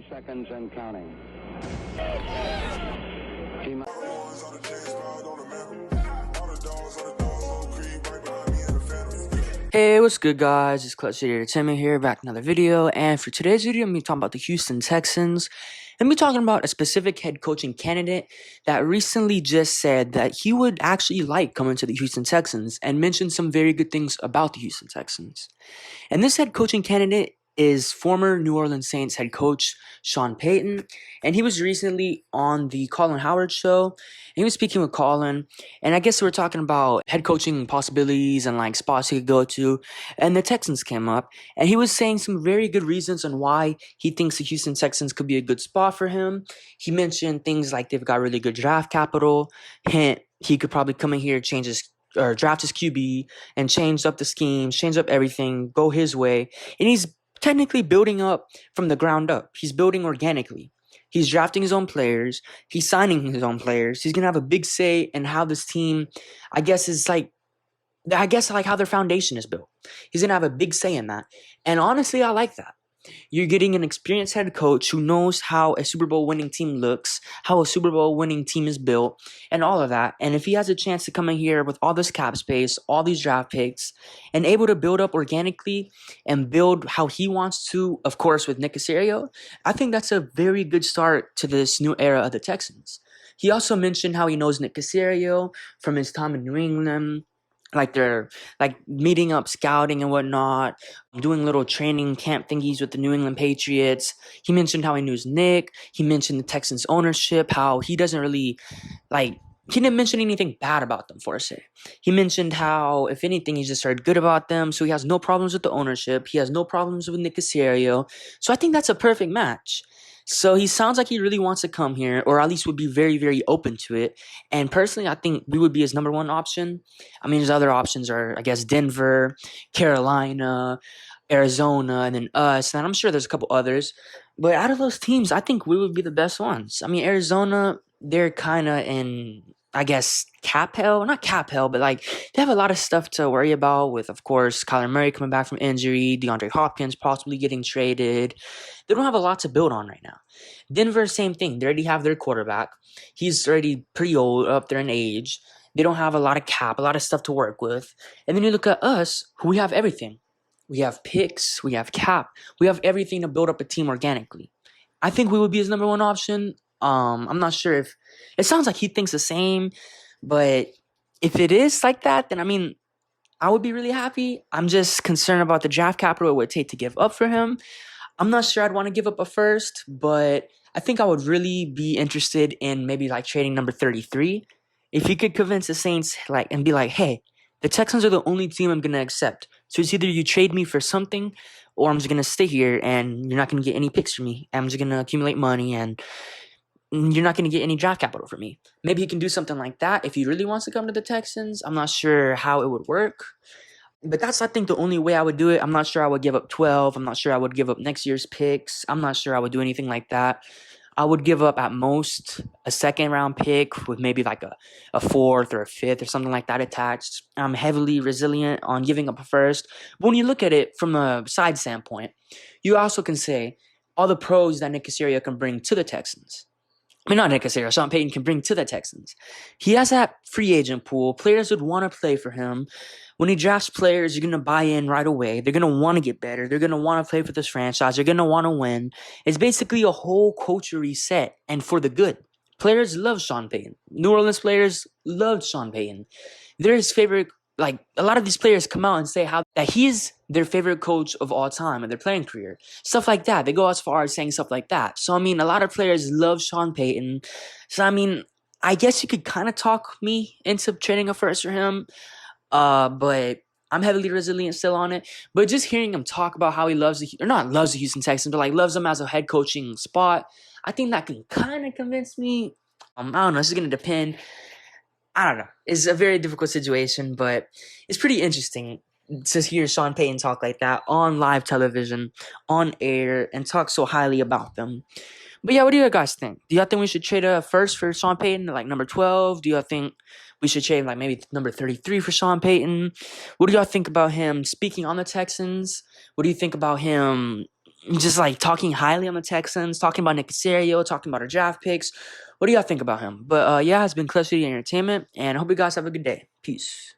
seconds and counting. Hey, what's good, guys? It's Clutch City Entertainment here, back with another video. And for today's video, I'm going to be talking about the Houston Texans. I'm going to be talking about a specific head coaching candidate that recently just said that he would actually like coming to the Houston Texans and mentioned some very good things about the Houston Texans. And this head coaching candidate is former New Orleans Saints head coach Sean Payton, and he was recently on the Colin Howard show, and he was speaking with Colin, and I guess we were talking about head coaching possibilities and like spots he could go to, and the Texans came up, and he was saying some very good reasons on why he thinks the Houston Texans could be a good spot for him. He mentioned things like they've got really good draft capital, hint, he could probably come in here, change his or draft his QB and change up the schemes, change up everything, go his way, and he's technically building up from the ground up. He's building organically. He's drafting his own players. He's signing his own players. He's going to have a big say in how this team, I guess how their foundation is built. He's going to have a big say in that. And honestly, I like that. You're getting an experienced head coach who knows how a Super Bowl winning team looks, how a Super Bowl winning team is built, and all of that. And if he has a chance to come in here with all this cap space, all these draft picks, and able to build up organically and build how he wants to, of course, with Nick Caserio, I think that's a very good start to this new era of the Texans. He also mentioned how he knows Nick Caserio from his time in New England. Like they're like meeting up, scouting and whatnot, doing little training camp thingies with the New England Patriots. He mentioned how he knows Nick. He mentioned the Texans ownership, how he doesn't really he didn't mention anything bad about them, for say. He mentioned how, if anything, he's just heard good about them, so he has no problems with the ownership. He has no problems with Nick Caserio. So I think that's a perfect match. So he sounds like he really wants to come here, or at least would be very, very open to it. And personally, I think we would be his number one option. I mean, his other options are, I guess, Denver, Carolina, Arizona, and then us. And I'm sure there's a couple others. But out of those teams, I think we would be the best ones. I mean, Arizona, they're kind of in, I guess, cap hell. Not cap hell, but like they have a lot of stuff to worry about with, of course, Kyler Murray coming back from injury, DeAndre Hopkins possibly getting traded. They don't have a lot to build on right now. Denver, same thing. They already have their quarterback. He's already pretty old, up there in age. They don't have a lot of cap, a lot of stuff to work with. And then you look at us, who we have everything. We have picks, we have cap, we have everything to build up a team organically. I think we would be his number one option. I'm not sure if it sounds like he thinks the same, but if it is like that, then I mean, I would be really happy. I'm just concerned about the draft capital it would take to give up for him. I'm not sure I'd want to give up a first, but I think I would really be interested in maybe like trading number 33. If he could convince the Saints and be like, hey, the Texans are the only team I'm going to accept. So it's either you trade me for something or I'm just going to stay here and you're not going to get any picks from me. I'm just going to accumulate money and you're not going to get any draft capital from me. Maybe he can do something like that if he really wants to come to the Texans. I'm not sure how it would work. But that's, I think, the only way I would do it. I'm not sure I would give up 12. I'm not sure I would give up next year's picks. I'm not sure I would do anything like that. I would give up at most a second-round pick with maybe like a fourth or a fifth or something like that attached. I'm heavily resilient on giving up a first. But when you look at it from a side standpoint, you also can say all the pros that Nick Caserio can bring to the Texans. I mean, not Nick Caserio, Sean Payton can bring to the Texans. He has that free agent pool. Players would want to play for him. When he drafts players, you're going to buy in right away. They're going to want to get better. They're going to want to play for this franchise. They're going to want to win. It's basically a whole culture reset, and for the good. Players love Sean Payton. New Orleans players loved Sean Payton. They're his favorite. Like, a lot of these players come out and say that he's their favorite coach of all time in their playing career. Stuff like that. They go as far as saying stuff like that. So, I mean, a lot of players love Sean Payton. So, I mean, I guess you could kind of talk me into trading a first for him. But I'm heavily resilient still on it. But just hearing him talk about how he loves the Houston Texans, but like loves them as a head coaching spot, I think that can kind of convince me. I don't know. This is going to depend. I don't know. It's a very difficult situation, but it's pretty interesting to hear Sean Payton talk like that on live television, on air, and talk so highly about them. But yeah, what do you guys think? Do y'all think we should trade a first for Sean Payton, like number 12? Do y'all think we should trade like maybe number 33 for Sean Payton? What do y'all think about him speaking on the Texans? What do you think about him just like talking highly on the Texans, talking about Nick Casario, talking about our draft picks. What do y'all think about him? But yeah, it's been Clutch City Entertainment, and I hope you guys have a good day. Peace.